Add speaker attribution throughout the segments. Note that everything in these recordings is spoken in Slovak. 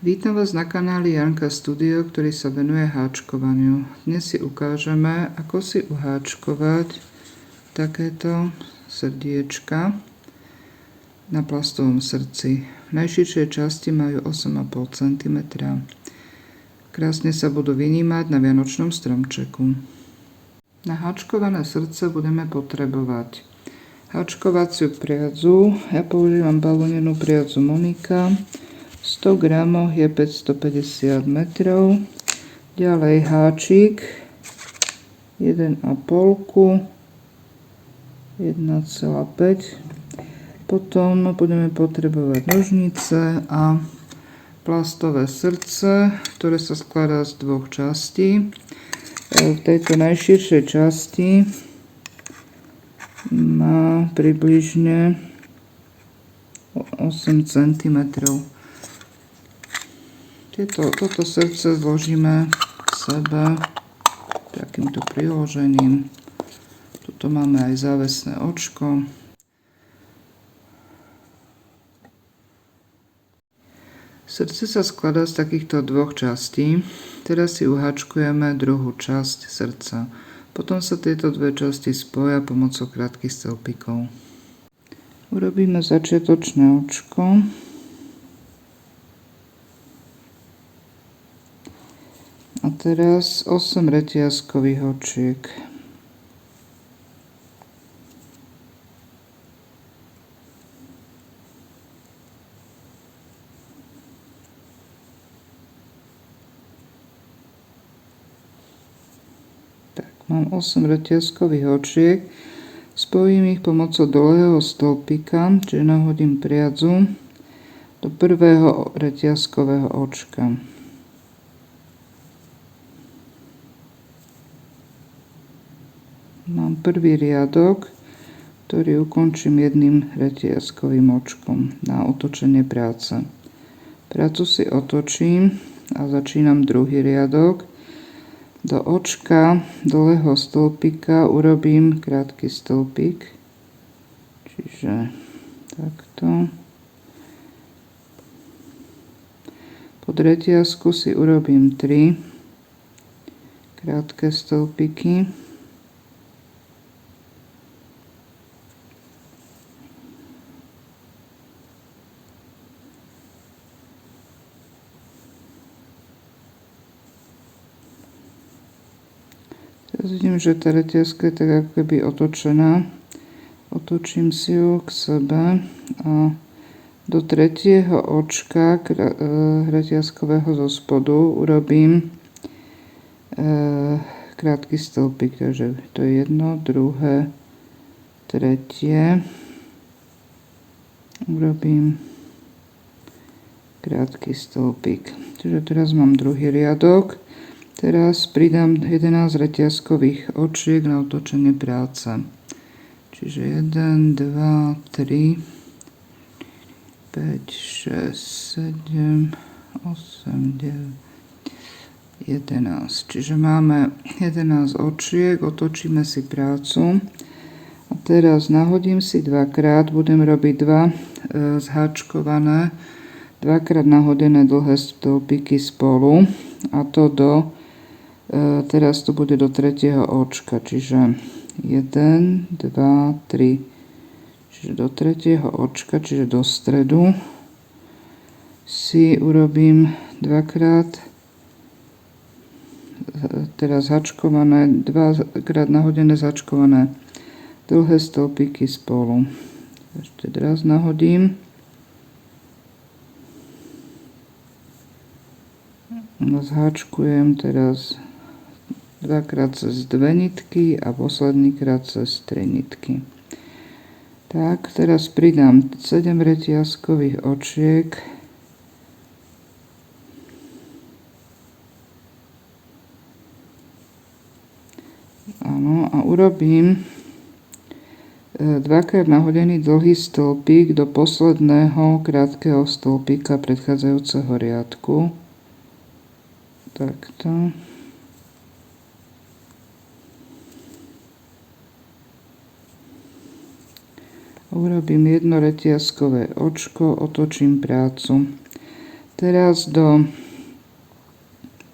Speaker 1: Vítam vás na kanáli Janka Studio, ktorý sa venuje háčkovaniu. Dnes si ukážeme, ako si uháčkovať takéto srdiečka na plastovom srdci. V najširšej časti majú 8,5 cm. Krásne sa budú vynímať na vianočnom stromčeku. Na háčkované srdce budeme potrebovať háčkovaciu priadzu. Ja používam balónenú priadzu Monika. 100 gramoch je 550 metrov. Ďalej háčik 1,5, 1,5. Potom budeme potrebovať nožnice a plastové srdce, ktoré sa skladá z dvoch častí. V tejto najširšej časti má približne 8 cm. Toto srdce zložíme k sebe takýmto priložením. Tuto máme aj závesné očko. Srdce sa skladá z takýchto dvoch častí. Teraz si uháčkujeme druhú časť srdca. Potom sa tieto dve časti spoja pomocou krátkych stĺpikov. Urobíme začiatočné očko. A teraz 8 reťazkových očiek. Mám 8 reťazkových očiek, spojím ich pomocou dlhého stĺpika, čiže nahodím priadzu do prvého reťazkového očka. Mám prvý riadok, ktorý ukončím jedným reťazkovým očkom na otočenie práce. Prácu si otočím a začínam druhý riadok. Do očka dlhého stĺpika urobím krátky stĺpik, čiže takto. Pod reťazku si urobím 3 krátke stĺpiky. Teraz vidím, že tá reťazka je tak ako keby otočená. Otočím si ju k sebe a do tretieho očka reťazkového zo spodu urobím krátky stĺpik. Takže to je jedno, druhé, tretie. Urobím krátky stĺpik. Čiže teraz mám druhý riadok. Teraz pridám 11 reťazkových očiek na otočenie práce. Čiže 1, 2, 3, 5, 6, 7, 8, 9, 11. Čiže máme 11 očiek, otočíme si prácu. A teraz nahodím si dvakrát, budem robiť dva zháčkované, dvakrát nahodené dlhé stĺpiky spolu. A to teraz to bude do tretieho očka, čiže 1, 2, 3. Čiže do tretieho očka, čiže do stredu si urobím dvakrát, teraz hačkované, dvakrát nahodené začkované dlhé stĺpiky spolu. Ešte raz nahodím. Zháčkujem teraz dvakrát cez dve nitky a posledný krát cez 3 nitky. Tak, teraz pridám 7 reťazkových očiek. Áno, a urobím dvakrát nahodený dlhý stĺpik do posledného krátkeho stĺpika predchádzajúceho riadku. Takto. Urobím jedno reťazkové očko, otočím prácu. Teraz do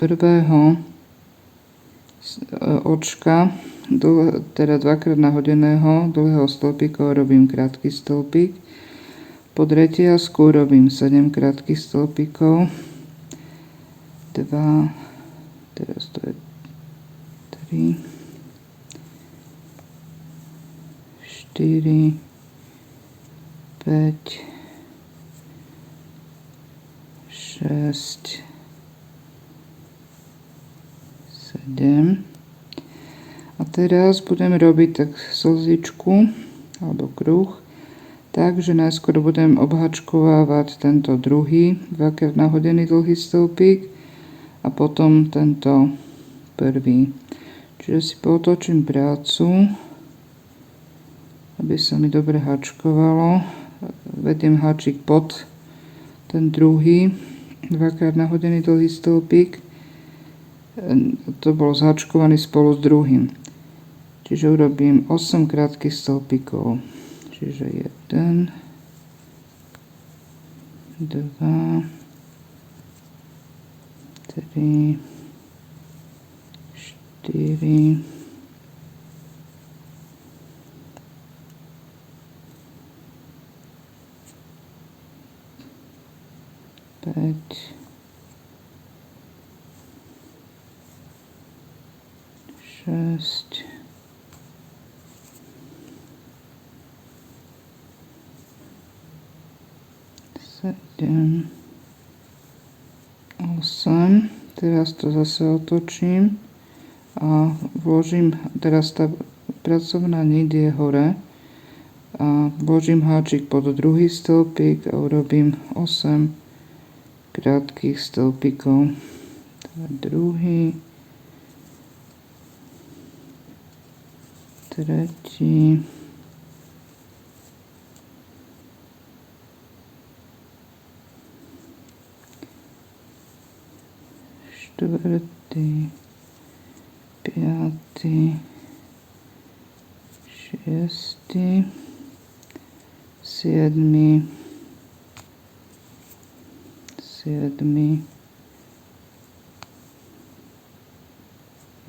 Speaker 1: prvého očka, teda dvakrát nahodeného dlhého stĺpika robím krátky stĺpik. Pod reťazku robím 7 krátkych stĺpikov. 2, teraz to je 3, 4, 5, 6, 7. A teraz budem robiť tak slzičku alebo kruh, takže najskôr budem obhačkovávať tento druhý dvakrát nahodený dlhý stĺpik a potom tento prvý. Čiže si potočím prácu, aby sa mi dobre hačkovalo. Vediem háčik pod ten druhý dvakrát nahodený dlhý stĺpik. To bol zhačkovaný spolu s druhým. Čiže urobím 8 krátkych stĺpikov. Čiže 1, 2, 3, 4, 5, 6, 7, 8. Teraz to zase otočím a vložím, teraz tá pracovná niť je hore a vložím háčik pod druhý stĺpik a urobím 8 krátkych stĺpikov. Druhý, tretí, štvrtý, piatý, šiestý, siedmy,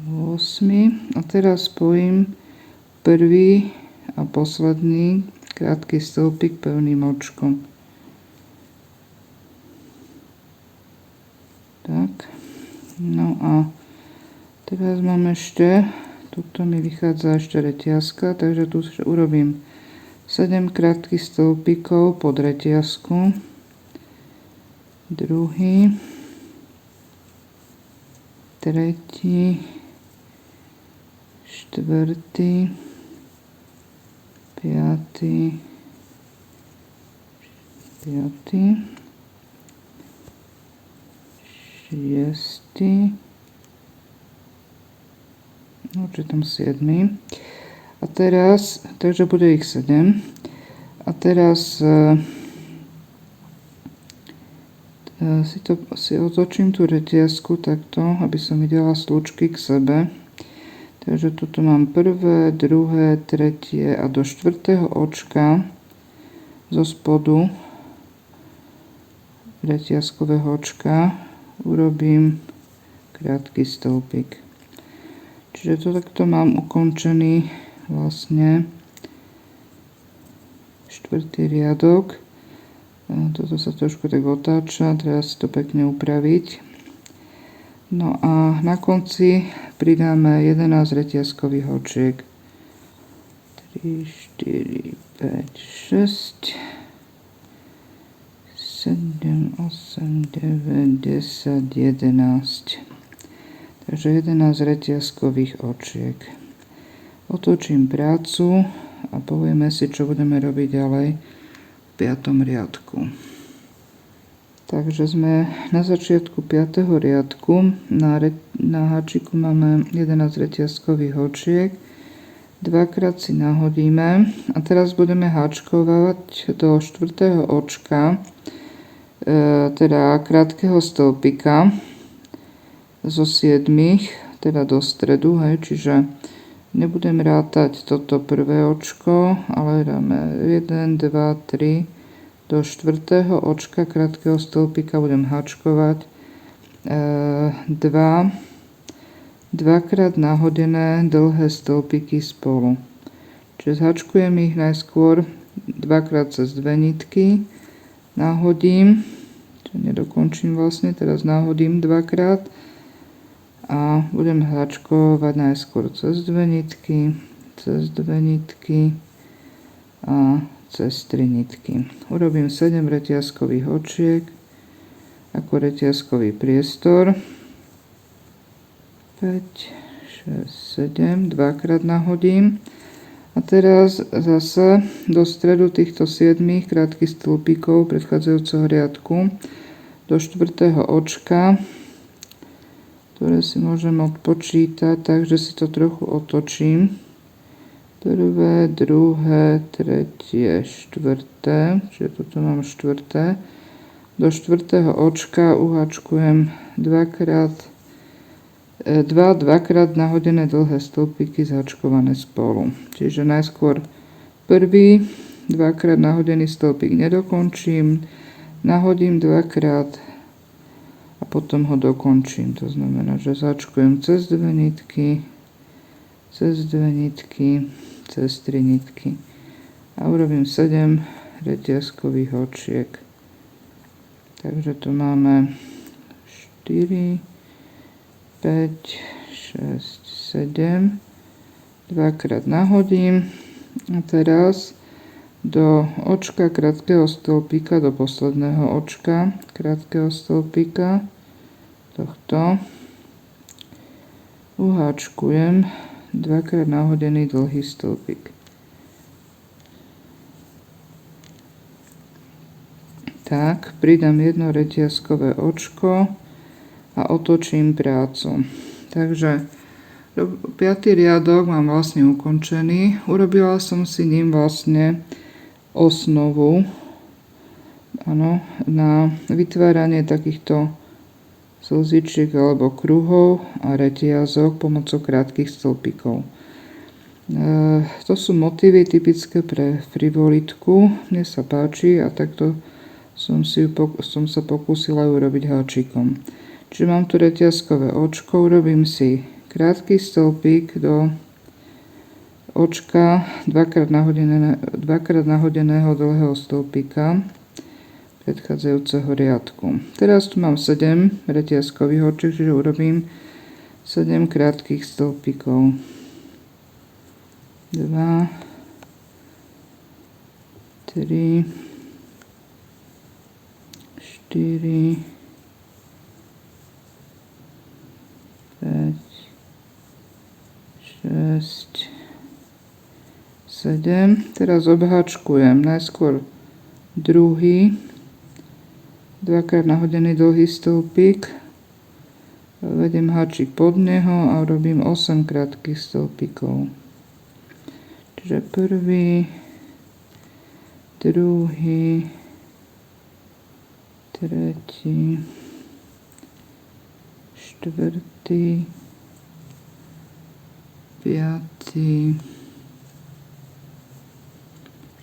Speaker 1: 8. A teraz spojím prvý a posledný krátky stĺpik pevným očkom. Tak. No a teraz mám ešte, tuto mi vychádza ešte reťazka, takže tu urobím 7 krátkych stĺpikov pod reťazku. Druhý, tretí, štvrtý, piatý, šiestý, určite tam 7. A teraz, takže bude ich 7. A teraz si otočím tú reťazku takto, aby som videla slúčky k sebe. Takže tuto mám prvé, druhé, tretie a do štvrtého očka zo spodu reťazkového očka urobím krátky stĺpik. Čiže to takto mám ukončený vlastne štvrtý riadok. Toto sa trošku tak otáča, treba si to pekne upraviť. No a na konci pridáme 11 reťazkových očiek. 3, 4, 5, 6, 7, 8, 9, 10, 11. Takže 11 reťazkových očiek. Otočím prácu a povieme si, čo budeme robiť ďalej v 5. riadku. Takže sme na začiatku 5. riadku. Na háčiku máme 11 reťazkových očiek. Dvakrát si nahodíme a teraz budeme háčkovať do 4. očka, teda krátkeho stĺpika zo 7, teda do stredu, hej, čiže nebudem rátať toto prvé očko, ale dáme 1, 2, 3, Do 4. očka krátkeho stĺpika budem háčkovať dvakrát nahodené dlhé stĺpiky spolu. Čiže zhačkujem ich najskôr dvakrát cez dve nitky, nahodím, čo nedokončím vlastne, teraz nahodím dvakrát a budem háčkovať najskôr cez dve nitky a cez 3 nitky. Urobím 7 reťazkových očiek ako reťazkový priestor. 5, 6, 7, dvakrát nahodím. A teraz zase do stredu týchto 7 krátkych stĺpikov predchádzajúceho riadku do 4. očka, ktoré si môžem odpočítať, takže si to trochu otočím. Prvé, druhé, tretie, štvrté, čiže toto mám štvrté. Do 4. očka uháčkujem dvakrát nahodené dlhé stĺpiky zhačkované spolu. Čiže najskôr prvý, dvakrát nahodený stĺpik nedokončím, nahodím dvakrát a potom ho dokončím. To znamená, že zhačkujem cez 2 nitky, cez 3 nitky a urobím 7 reťazkových očiek. Takže tu máme 4, 5, 6, 7, dvakrát nahodím a teraz do očka krátkeho stĺpika, do posledného očka krátkeho stĺpika tohto uháčkujem dvakrát nahodený dlhý stĺpik. Tak, pridám jedno reťazkové očko a otočím prácu. Takže 5. riadok mám vlastne ukončený. Urobila som si ním vlastne osnovu, na vytváranie takýchto slzičiek alebo kruhov a reťazok pomocou krátkych stĺpikov. To sú motívy typické pre frivolitku. Mne sa páči a takto som sa pokúsila urobiť háčikom. Čiže mám tu reťazkové očko, urobím si krátky stĺpik do očka dvakrát nahodeného dlhého stĺpika predchádzajúceho riadku. Teraz tu mám 7 reťazkových očiek, čiže urobím 7 krátkych stĺpikov. 2, 3, 4, 5, 6, 7. Teraz obháčkujem najskôr druhý, dvakrát nahodený dlhý stĺpik, vediem háčik pod neho a robím 8 krátkych stĺpikov. Čiže prvý, druhý, tretí, štvrtý, piatý,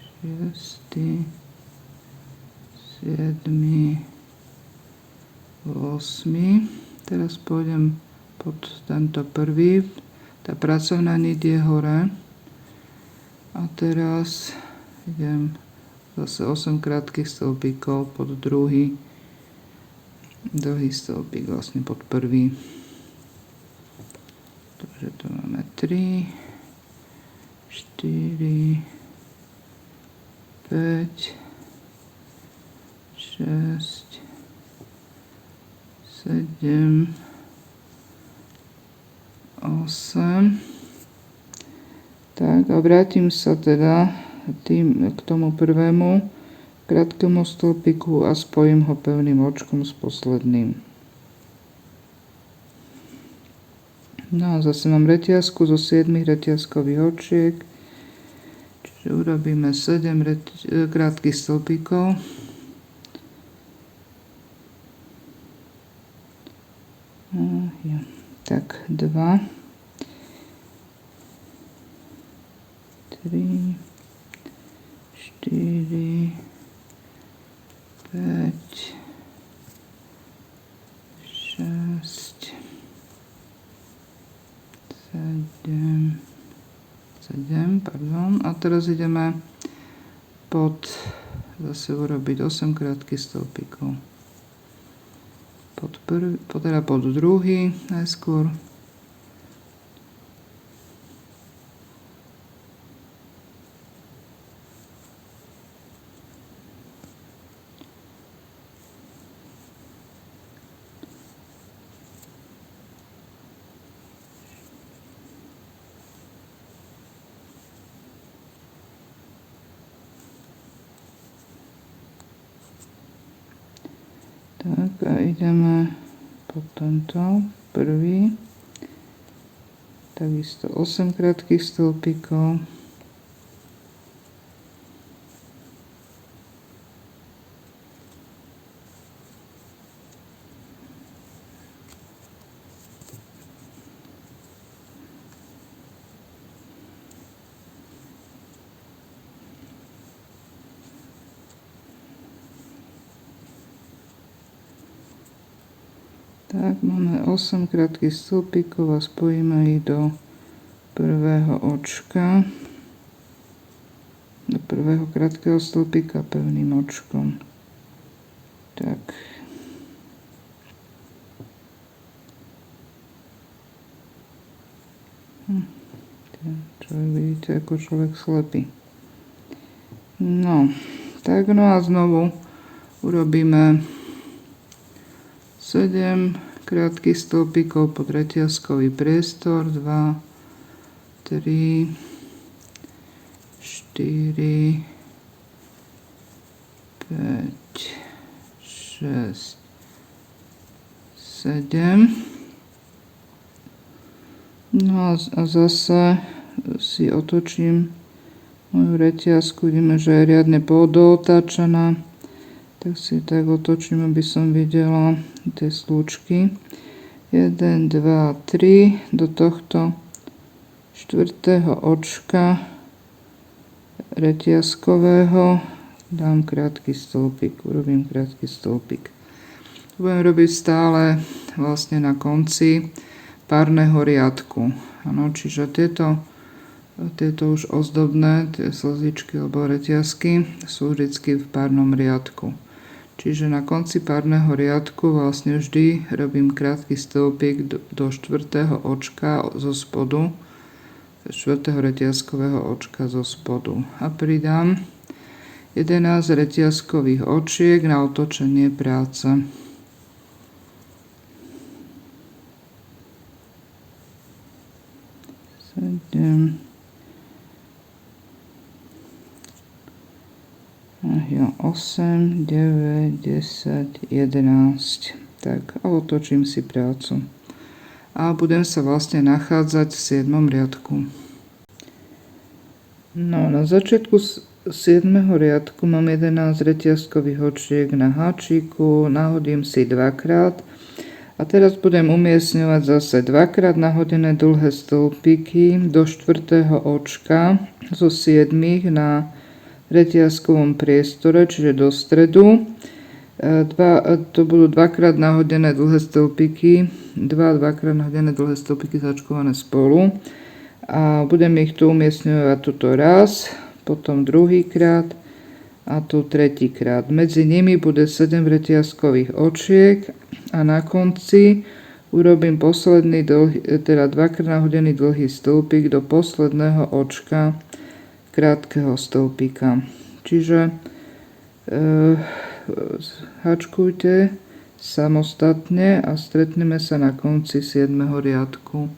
Speaker 1: šiestý, siedmy, 8. Teraz pôjdem pod tento prvý. Tá pracovná nit je hore. A teraz idem zase 8 krátkych stĺpikov pod druhý dlhý stĺpik, vlastne pod prvý. Takže tu máme 3, 4, 5, 6, 7, 8. Tak a vrátim sa teda k tomu prvému krátkemu stĺpiku a spojím ho pevným očkom s posledným. No a zase mám reťazku zo 7 reťazkových očiek, čiže urobíme 7 krátkych stĺpikov. Tak 2, 3, 4, 5, 6, 7, pardon. A teraz ideme zase urobiť 8 krátkych stĺpikov. Pod druhý najskôr. Tak a ideme po tento prvý. Takisto 8 krátkych stĺpikov. Tak, máme 8 krátkych stĺpikov a spojíme ich do prvého očka, do prvého krátkeho stĺpika pevným očkom. Tak. Človek vidíte, ako človek slepý. No a znovu urobíme 7 krátkych stĺpikov pod reťazkový priestor, 2, 3, 4, 5, 6, 7. No a zase si otočím moju reťazku, vidíme, že je riadne podootáčaná. Tak si tak otočím, aby som videla tie slúčky. 1, 2, 3 do tohto štvrtého očka reťazkového dám krátky stĺpik, urobím krátky stĺpik. Budem robiť stále vlastne na konci párneho riadku. Ano, čiže tieto už ozdobné, tie slzičky alebo reťazky sú vždy v párnom riadku. Čiže na konci párneho riadku vlastne vždy robím krátky stĺpik do štvrtého očka zo spodu, štvrtého reťazkového očka zo spodu. A pridám 11 reťazkových očiek na otočenie práce. Jo, 8, 9, 10, 11. Tak a otočím si prácu. A budem sa vlastne nachádzať v 7. riadku. No, na začiatku 7. riadku mám 11 reťazkových očiek na háčiku, nahodím si dvakrát a teraz budem umiestňovať zase dvakrát nahodené dlhé stĺpiky do 4. očka zo 7 na reťazkovom priestore, čiže do stredu. To budú dvakrát nahodené dlhé stĺpiky, dvakrát nahodené dlhé stĺpiky začkované spolu a budem ich tu umiestňovať tuto raz, potom druhýkrát a tu tretíkrát. Medzi nimi bude 7 reťazkových očiek a na konci urobím posledný dvakrát nahodený dlhý stĺpik do posledného očka krátkeho stĺpika. Čiže háčkujte samostatne a stretneme sa na konci 7. riadku.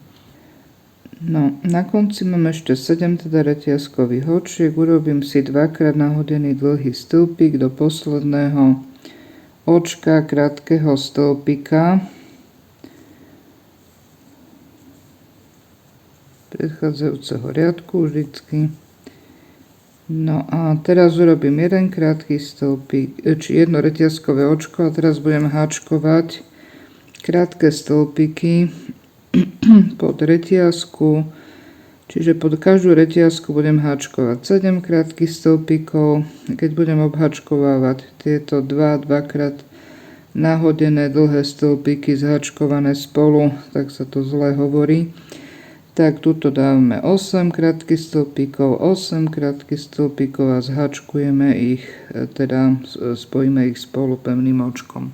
Speaker 1: No, na konci mám ešte 7 reťazkových očiek, urobím si dvakrát nahodený dlhý stĺpik do posledného očka krátkeho stĺpika predchádzajúceho riadku vždycky. No a teraz urobím jeden krátky stĺpik, či jedno reťazkové očko a teraz budem háčkovať krátke stĺpiky pod reťazku Čiže pod každú reťazku budem háčkovať 7 krátkych stĺpikov. Keď budem obháčkovávať tieto dvakrát nahodené dlhé stĺpiky zháčkované spolu, tak sa to zle hovorí. Tak tuto dávame 8 krátkych stĺpikov, 8 krátkych stĺpikov a zháčkujeme ich, teda spojíme ich spolu pevným očkom.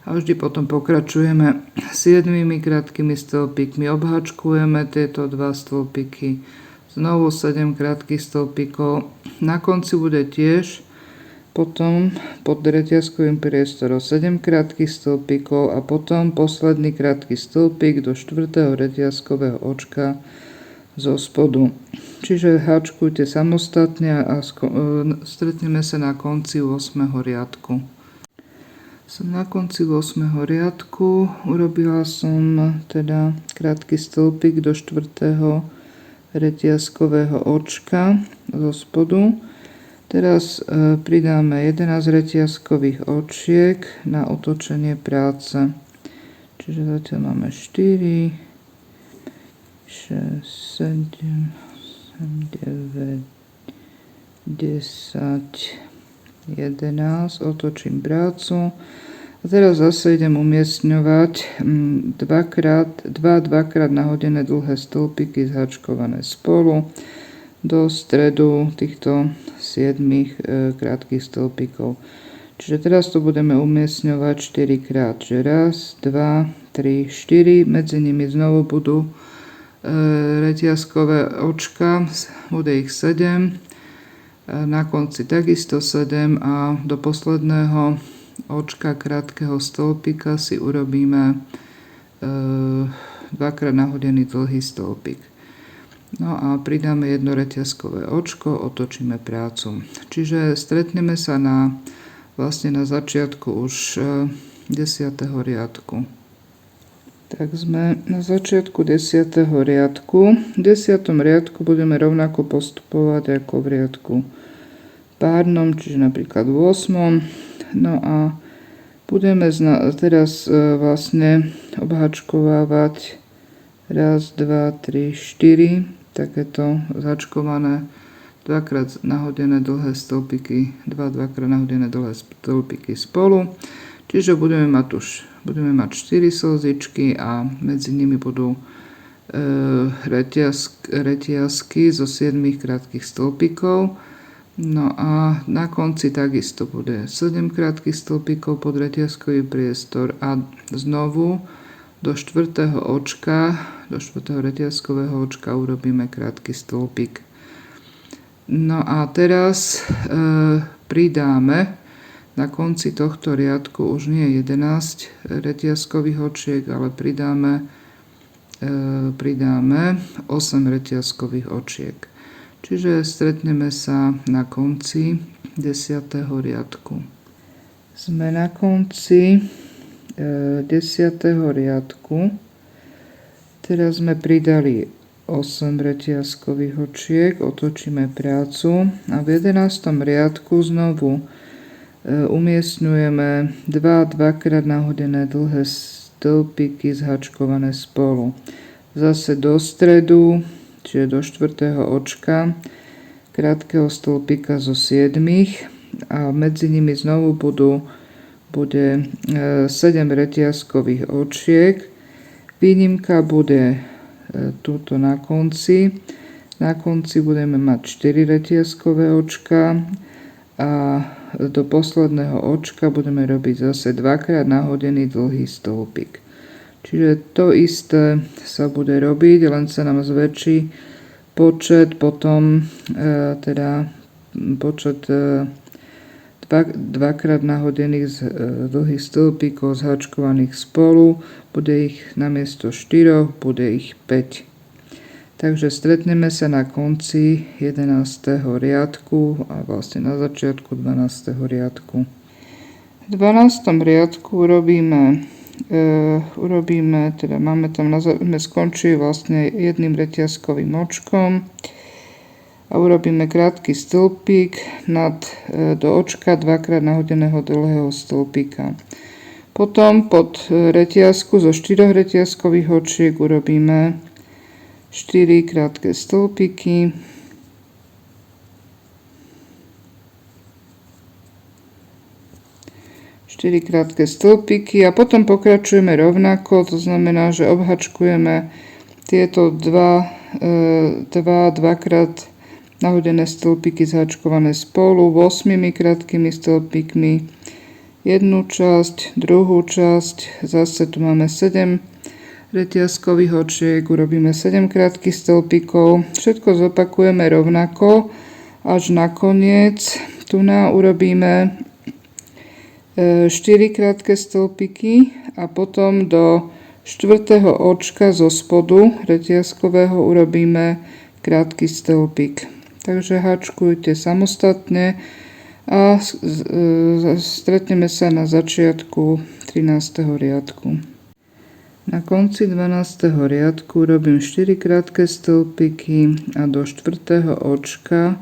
Speaker 1: A vždy potom pokračujeme 7 krátkými stĺpikmi, obháčkujeme tieto 2 stĺpiky, znovu 7 krátkych stĺpikov. Na konci bude tiež potom pod reťazkovým priestorom 7 krátkych stĺpikov a potom posledný krátky stĺpik do 4. reťazkového očka zo spodu. Čiže háčkujte samostatne a stretneme sa na konci 8. riadku. Som na konci 8. riadku, urobila som teda krátky stĺpik do 4. reťazkového očka zo spodu. Teraz pridáme 11 reťazkových očiek na otočenie práce. Čiže zatiaľ máme 4, 6, 7, 8, 9, 10, 11, otočím prácu a teraz zase idem umiestňovať dvakrát nahodené dlhé stĺpiky zháčkované spolu do stredu týchto 7 krátkych stĺpikov. Čiže teraz to budeme umiestňovať 4 krát, že raz, 2, 3, 4, medzi nimi znovu budú reťazkové očka, bude ich 7. Na konci takisto 7 a do posledného očka krátkeho stĺpika si urobíme dvakrát nahodený dlhý stĺpik. No a pridáme jedno reťazkové očko, otočíme prácu. Čiže stretneme sa vlastne na začiatku už 10. riadku. Tak sme na začiatku 10. riadku. V 10. riadku budeme rovnako postupovať ako v riadku párnom, čiže napríklad v 8. No a budeme teraz vlastne obháčkovávať raz, 2, 3, 4 takéto zháčkované dvakrát nahodené dlhé stĺpiky, dvakrát nahodené dlhé stĺpiky spolu. Čiže budeme mať 4 slzičky a medzi nimi budú reťazky zo 7 krátkych stĺpikov. No a na konci takisto bude 7 krátkych stĺpikov pod reťazkový priestor a znovu do 4. očka, do 4. reťazkového očka urobíme krátky stĺpik. No a teraz pridáme na konci tohto riadku už nie 11 reťazkových očiek, ale pridáme 8 reťazkových očiek. Čiže stretneme sa na konci 10. riadku. Sme na konci 10. riadku. Teraz sme pridali 8 reťazkových očiek, otočíme prácu a v 11. riadku znovu umiestňujeme dvakrát nahodené dlhé stĺpiky zháčkované spolu. Zase do stredu, čiže do 4. očka krátkeho stĺpika zo 7 a medzi nimi znovu bude 7 reťazkových očiek. Výnimka bude tuto na konci. Na konci budeme mať 4 reťazkové očka a do posledného očka budeme robiť zase dvakrát nahodený dlhý stĺpik. Čiže to isté sa bude robiť, len sa nám zväčší počet potom, počet dvakrát nahodených dlhých stĺpikov zháčkovaných spolu. Bude ich namiesto 4, bude ich 5. Takže stretneme sa na konci 11. riadku a vlastne na začiatku 12. riadku. V 12. riadku sme skončili vlastne jedným reťazkovým očkom a urobíme krátky stĺpik do očka dvakrát nahodeného dlhého stĺpika. Potom pod reťazku zo 4 reťazkových očiek urobíme 4 krátke stĺpiky, 4 krátke stĺpiky a potom pokračujeme rovnako, to znamená, že obhačkujeme tieto dvakrát nahodené stĺpiky zhačkované spolu 8 krátkými stĺpikmi, jednu časť, druhú časť, zase tu máme 7 reťazkových očiek, urobíme 7 krátkych stĺpikov, všetko zopakujeme rovnako, až nakoniec tu urobíme 4 krátke stĺpiky a potom do 4. očka zo spodu reťazkového urobíme krátky stĺpik. Takže hačkujte samostatne a stretneme sa na začiatku 13. riadku. Na konci 12. riadku robím 4 krátke stĺpiky a do 4. očka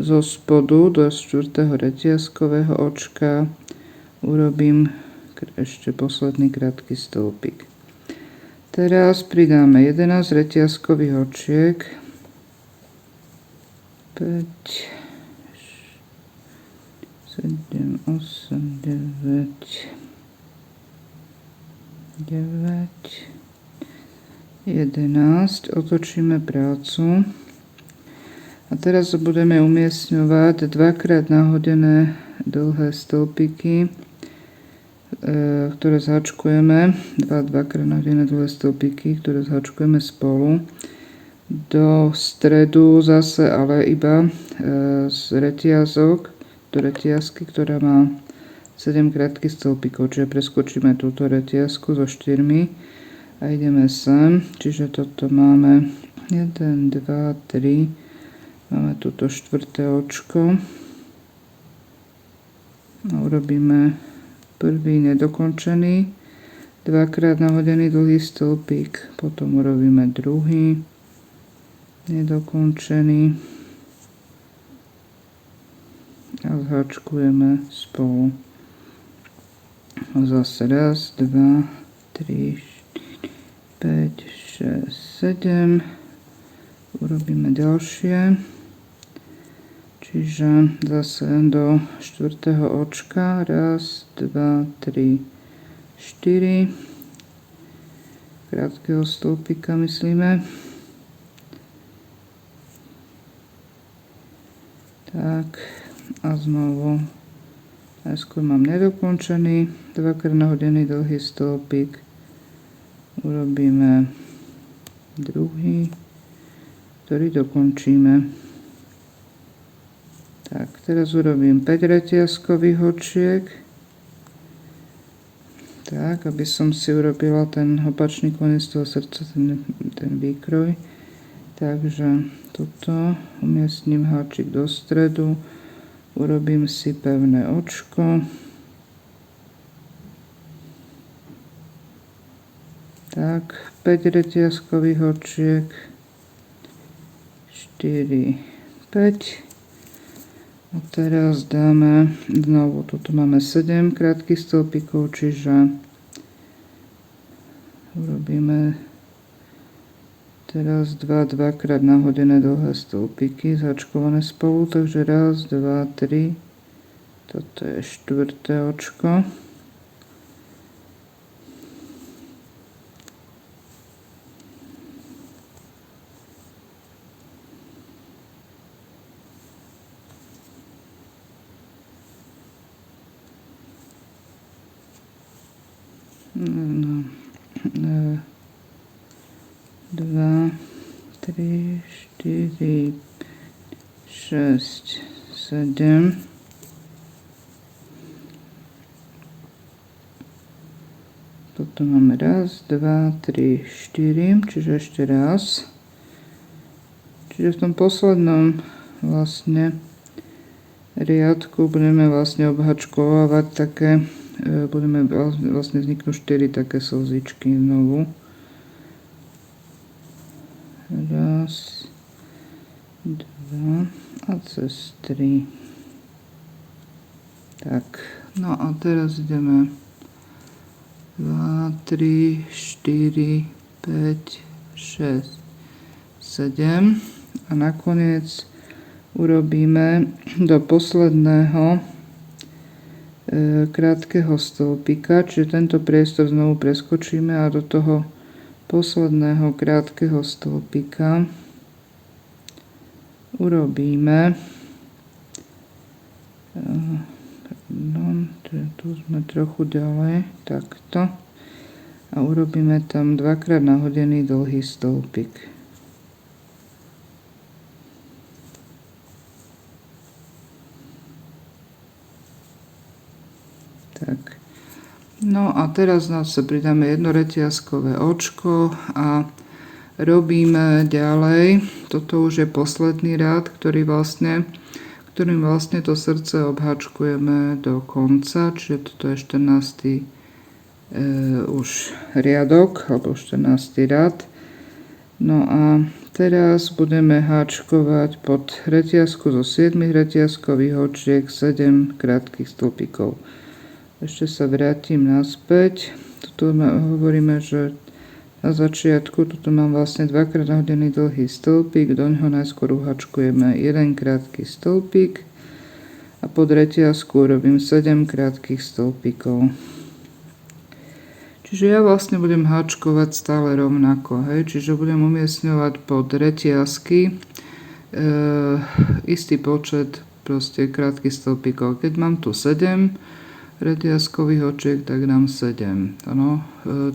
Speaker 1: zo spodu do 4. reťazkového očka urobím ešte posledný krátky stĺpik. Teraz pridáme 11 reťazkových očiek, 5, 7, 8, 9, 11, otočíme prácu a teraz budeme umiestňovať dvakrát nahodené dlhé stĺpiky, ktoré zhačkujeme, dvakrát nahodené dlhé stĺpiky, ktoré zhačkujeme spolu do stredu zase, ale iba z reťazok do reťazky, ktorá má 7 krátkych stĺpikov, čiže preskočíme túto reťazku so 4 a ideme sem, čiže toto máme 1, 2, 3, máme túto 4. očko a urobíme prvý nedokončený, dvakrát nahodený dlhý stĺpik, potom urobíme druhý nedokončený a zhačkujeme spolu. Zase raz, 2, 3, 4, 5, 6, 7. Urobíme ďalšie. Čiže zase do 4. očka. Raz, 2, 3, 4. Krátkeho stĺpika myslíme. Tak a znovu najskôr mám nedokončený, dvakrát nahodený dlhý stĺpik, urobíme druhý, ktorý dokončíme. Tak, teraz urobím 5 reťazkových očiek, tak, aby som si urobila ten opačný koniec toho srdca, ten výkroj. Takže toto umiestním háčik do stredu, urobím si pevné očko. Tak, 5 reťazkových očiek, 4, 5. A teraz dáme, znovu, tuto máme 7 krátkych stĺpikov, čiže urobíme teraz dvakrát nahodené dlhé stĺpiky, zhačkované spolu, takže raz, 2, 3, toto je 4. očko. No. 2, 3, 4, 6, 7. Toto máme raz, 2, 3, 4, čiže ešte raz. Čiže v tom poslednom vlastne riadku budeme vlastne obhačkovávať také, budeme vlastne vzniknúť 4 také slzičky znovu. Raz, 2 a cez 3. Tak, no a teraz ideme 2, 3, 4, 5, 6, 7 a nakoniec urobíme do posledného krátkeho stĺpika, čiže tento priestor znovu preskočíme a do toho posledného krátkeho stĺpika urobíme tu sme trochu ďalej, takto, a urobíme tam dvakrát nahodený dlhý stĺpik. Tak. No a teraz zase pridáme jedno reťazkové očko a robíme ďalej. Toto už je posledný rád, ktorým vlastne to srdce obháčkujeme do konca, čiže toto je 14. Už riadok, alebo 14. rád. No a teraz budeme háčkovať pod reťazku zo 7 reťazkových očiek 7 krátkych stĺpikov. Ešte sa vrátim naspäť. Tuto hovoríme, že na začiatku tuto mám vlastne dvakrát nahodený dlhý stĺpik, do ňoho najskôr uhačkujeme jeden krátky stĺpik a pod reťazku robím 7 krátkych stĺpikov. Čiže ja vlastne budem háčkovať stále rovnako, hej? Čiže budem umiestňovať pod reťazky istý počet proste krátkych stĺpikov. Keď mám tu 7 reťazkových očiek, tak dám 7. Ano,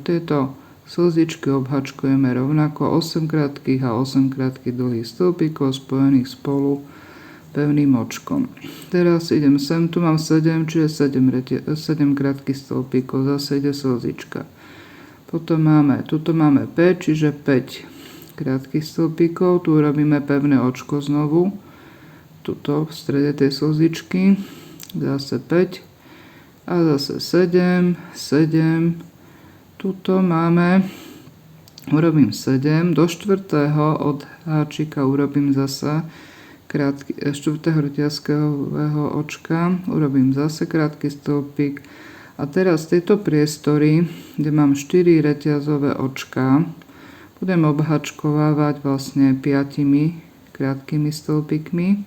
Speaker 1: tieto slzičky obhačkujeme rovnako 8 krátkych a 8 krátkych dlhých stĺpikov spojených spolu pevným očkom. Teraz idem sem, tu mám 7, čiže 7 krátkych stĺpikov, zase ide slzička. Potom tuto máme 5, čiže 5 krátkych stĺpikov, tu robíme pevné očko znovu, tuto v strede tej slzičky, zase 5 a zase 7, tuto urobím 7, do 4. od háčika urobím zase 4. reťazkového očka, urobím zase krátky stĺpik a teraz tieto priestory, kde mám 4 reťazové očka, budem obhačkovávať vlastne 5 krátkými stĺpikmi,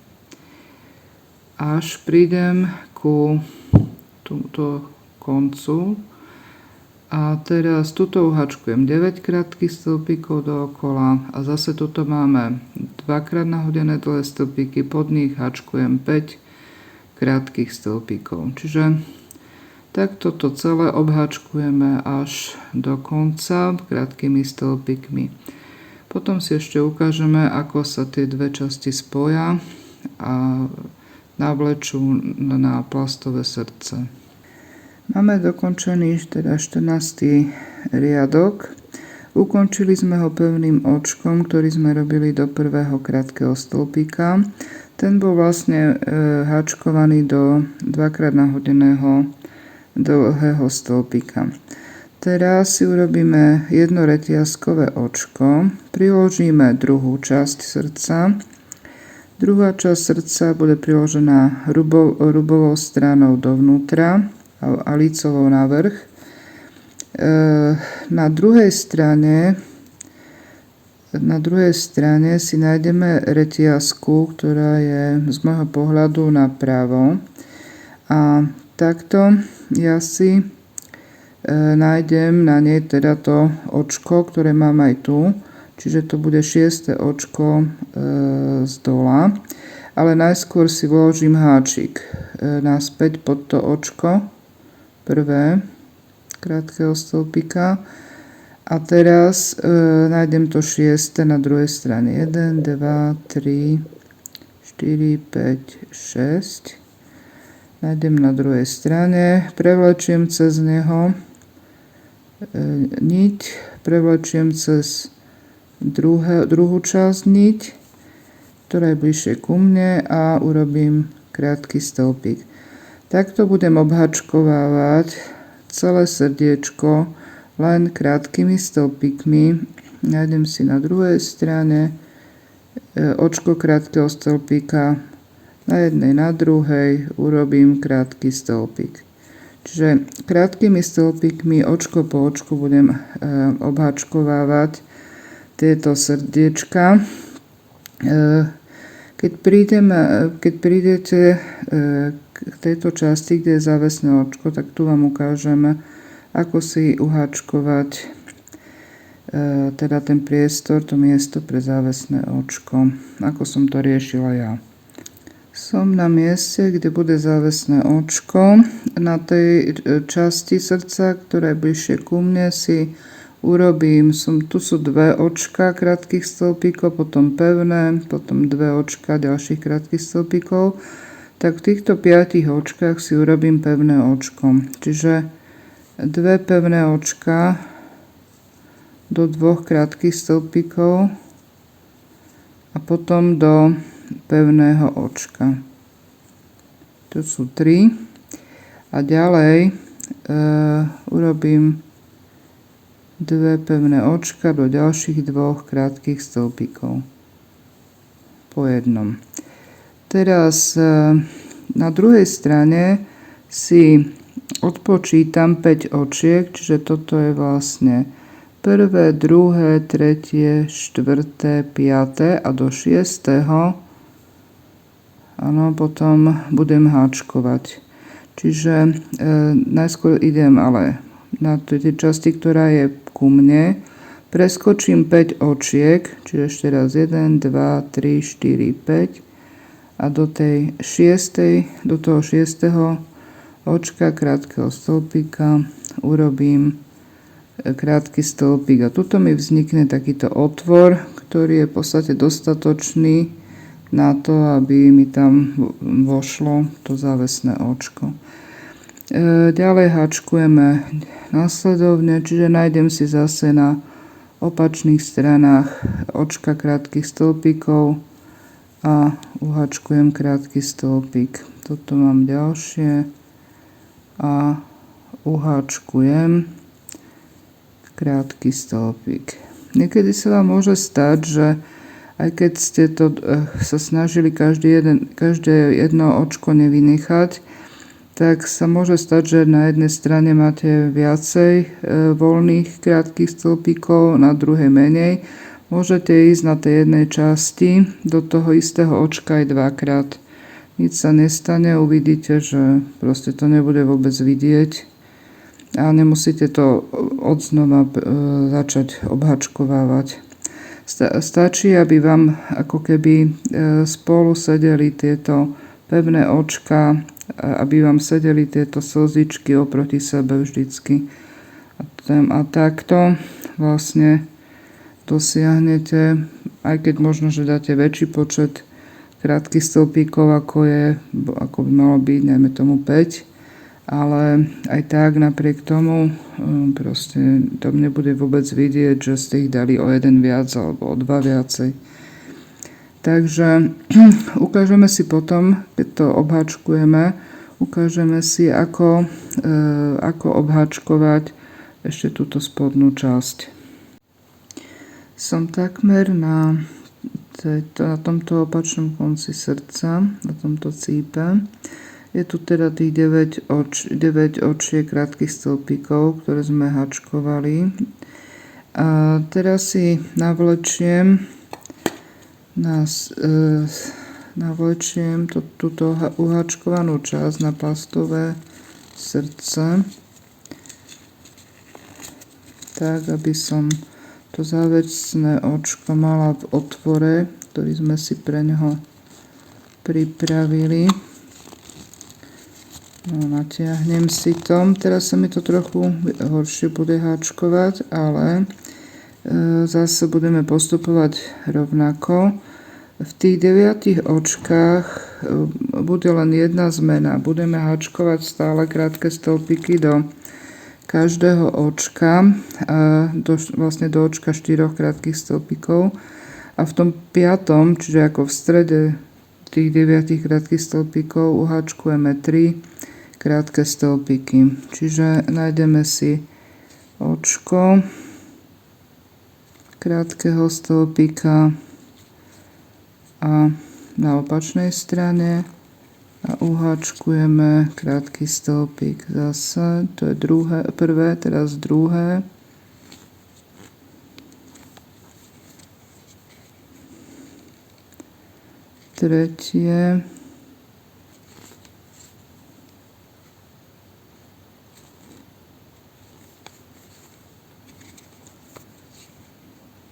Speaker 1: až prídem ku túto koncu. A teraz tuto uhačkujem 9 krátkych stĺpikov dookola a zase tuto máme dvakrát nahodené dlhé stĺpiky, pod nich hačkujem 5 krátkych stĺpikov. Čiže takto to celé obhačkujeme až do konca krátkými stĺpikmi. Potom si ešte ukážeme, ako sa tie dve časti spoja a navlečú na plastové srdce. Máme dokončený teda 14. riadok. Ukončili sme ho pevným očkom, ktorý sme robili do prvého krátkeho stĺpika. Ten bol vlastne háčkovaný do dvakrát nahodeného dlhého stĺpika. Teraz si urobíme jedno reťazkové očko, priložíme druhú časť srdca. Druhá časť srdca bude priložená rubovou stranou dovnútra a lícovou navrch. Na druhej strane si nájdeme reťazku, ktorá je z môjho pohľadu napravo. A takto ja si nájdem na nej teda to očko, ktoré mám aj tu. Čiže to bude 6. očko z dola. Ale najskôr si vložím háčik naspäť pod to očko. Prvé krátkeho stĺpika. A teraz nájdem to 6. na druhej strane. 1, 2, 3, 4, 5, 6. Nájdem na druhej strane. Prevlečiem cez neho niť. Prevlečiem cez druhú časť niť, ktorá je bližšie ku mne, a urobím krátky stĺpik. Takto budem obhačkovávať celé srdiečko len krátkými stĺpikmi. Nájdem si na druhej strane očko krátkeho stĺpika, na jednej, na druhej urobím krátky stĺpik. Čiže krátkými stĺpikmi očko po očku budem obhačkovávať tieto srdiečka. Keď prídete k tejto časti, kde je závesné očko, tak tu vám ukážeme, ako si uháčkovať teda ten priestor, to miesto pre závesné očko. Ako som to riešila ja. Som na mieste, kde bude závesné očko. Na tej časti srdca, ktorá je bližšie ku mne, si urobím, tu sú dve očka krátkych stĺpikov, potom pevné, potom dve očka ďalších krátkych stĺpikov. Tak v týchto 5 očkách si urobím pevné očko. Čiže dve pevné očka do 2 krátkych stĺpikov a potom do pevného očka. To sú 3. A ďalej urobím 2 pevné očka do ďalších 2 krátkych stĺpikov. Po jednom. Teraz na druhej strane si odpočítam 5 očiek, čiže toto je vlastne 1., 2., 3., 4., 5. a do 6. Áno, potom budem háčkovať. Čiže najskôr idem ale na tej časti, ktorá je ku mne. Preskočím 5 očiek, čiže ešte raz 1, 2, 3, 4, 5. A do toho 6. očka krátkeho stĺpika urobím krátky stĺpik. A tuto mi vznikne takýto otvor, ktorý je v podstate dostatočný na to, aby mi tam vošlo to závesné očko. Ďalej háčkujeme nasledovne, čiže nájdem si zase na opačných stranách očka krátkych stĺpikov a uháčkujem krátky stĺpik. Toto mám ďalšie a uháčkujem krátky stĺpik. Niekedy sa vám môže stať, že aj keď ste to sa snažili každé jedno očko nevynechať, tak sa môže stať, že na jednej strane máte viacej voľných krátkych stĺpikov, na druhej menej. Môžete ísť na tej jednej časti do toho istého očka aj 2-krát. Nič sa nestane, uvidíte, že proste to nebude vôbec vidieť a nemusíte to odznova začať obhačkovávať. Stačí, aby vám ako keby spolu sedeli tieto pevné očka, aby vám sedeli tieto slzičky oproti sebe vždycky. A takto vlastne dosiahnete, aj keď možno, že dáte väčší počet krátkych stĺpikov, ako by malo byť, najmä tomu 5, ale aj tak napriek tomu proste to nebude vôbec vidieť, že ste ich dali o 1 viac alebo o 2 viacej. Takže ukážeme si potom, keď to obháčkujeme, ukážeme si, ako obháčkovať ešte túto spodnú časť. Som takmer na tomto opačnom konci srdca, na tomto cípe. Je tu teda tých 9 očiek krátkych stĺpikov, ktoré sme háčkovali. A teraz si navlečiem túto uháčkovanú časť na plastové srdce, tak aby som to závesné očko mala v otvore, ktorý sme si pre ňoho pripravili. No, natiahnem si to. Teraz sa mi to trochu horšie bude háčkovať, ale zase budeme postupovať rovnako. V tých 9 očkách bude len jedna zmena. Budeme háčkovať stále krátke stĺpiky do každého očka, vlastne do očka 4 krátkych stĺpikov. A v tom 5., čiže ako v strede tých 9 krátkych stĺpikov, uháčkujeme 3 krátke stĺpiky. Čiže nájdeme si očko krátkeho stĺpika a na opačnej strane a uháčkujeme krátky stĺpik. Zase, to je prvé, teraz druhé. tretie,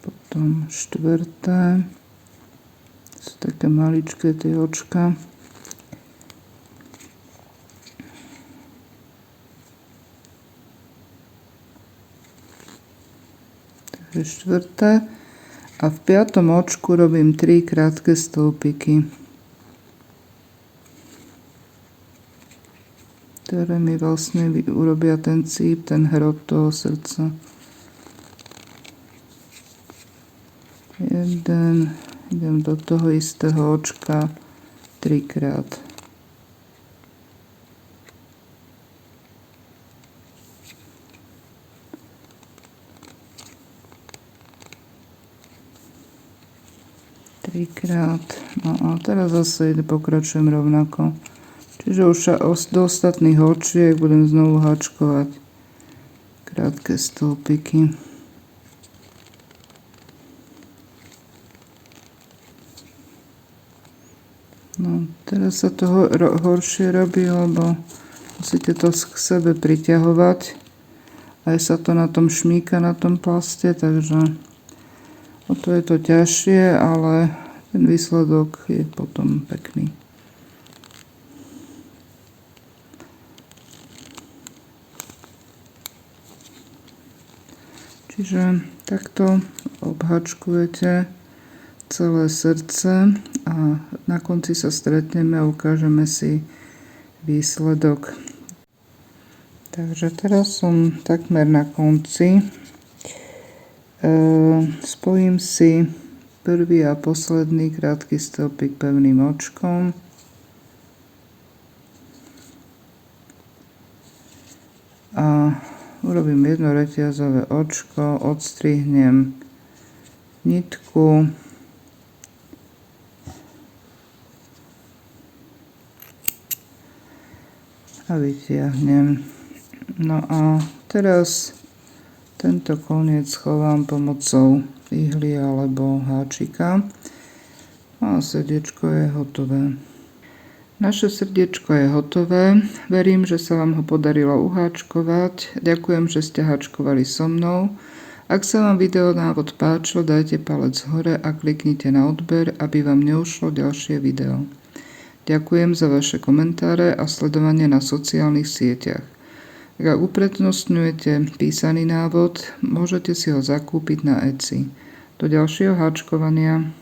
Speaker 1: potom štvrté, sú také maličké tie očka. Takže štvrté. A v piatom očku robím 3 krátke stĺpiky, ktoré mi vlastne urobia ten cíp, ten hrot toho srdca. Jeden, idem do toho istého očka 3 krát. Trikrát. No a teraz zase pokračujem rovnako. Čiže už do ostatných očiek budem znovu háčkovať krátke stĺpiky. No, teraz sa to horšie robí, lebo musíte to k sebe priťahovať. Aj sa to na tom šmíka, na tom plaste, takže o to je to ťažšie, ale ten výsledok je potom pekný. Čiže takto obhačkujete celé srdce a na konci sa stretneme a ukážeme si výsledok. Takže teraz som takmer na konci. Spojím si prvý a posledný krátky stĺpik pevným očkom. A urobím jedno reťazové očko, odstrihnem nitku. A vytiahnem. No a teraz tento koniec schovám pomocou ihly alebo háčika a srdiečko je hotové. Naše srdiečko je hotové. Verím, že sa vám ho podarilo uháčkovať. Ďakujem, že ste háčkovali so mnou. Ak sa vám videonávod páčil, dajte palec hore a kliknite na odber, aby vám neušlo ďalšie video. Ďakujem za vaše komentáre a sledovanie na sociálnych sieťach. Ak uprednostňujete písaný návod, môžete si ho zakúpiť na Etsy. Do ďalšieho háčkovania.